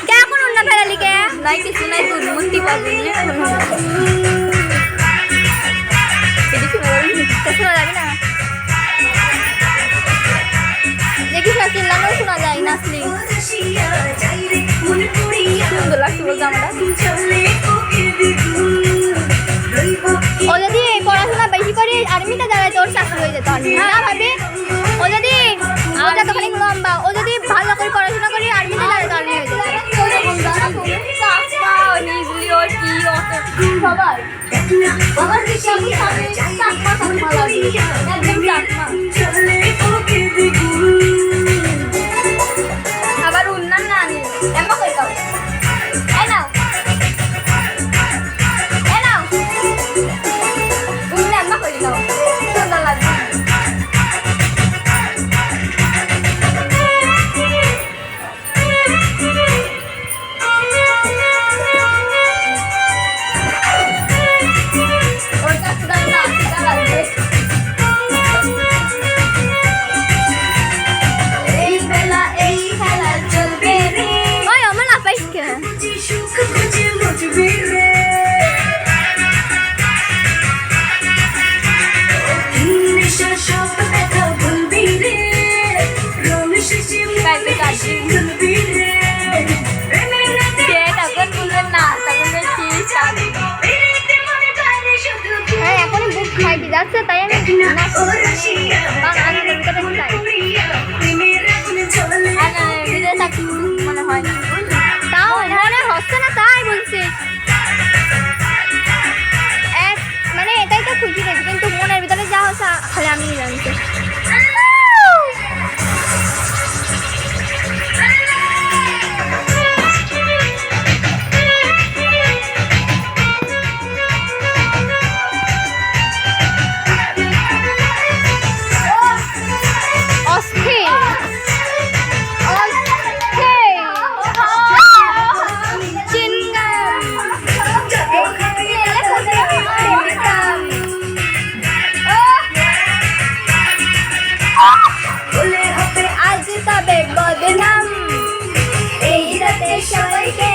কেমন উন্না ফেরালি কে নাই কিছু নাই তুই মুন্তি পাবি শোনা যাবে না দেখিস না চিল্লানো শোনা যায় নাচলি সুন্দর লাগছে বলতে আমরা ও যদি পড়াশোনা বেশি করে আর্মিতে দাঁড়ায় তোর চাকরি হয়ে যেত না ভাবি ও যদি যতখানি লম্বা ও যদি ভালো করে পড়াশোনা করে আর্মিতে দাঁড়ায় তো আর্মি হয়ে আবার উন্নয়ন না আনি এমন করে দাও যাচ্ছে তাই আমি মনে হয় তাও মনে হচ্ছে না তাই বলছি মানে এটাই তো খুশি দেখি কিন্তু মনের ভিতরে যা হচ্ছে খালি আমি জানছি আজ তবে বদনাম এই রাতে সবাইকে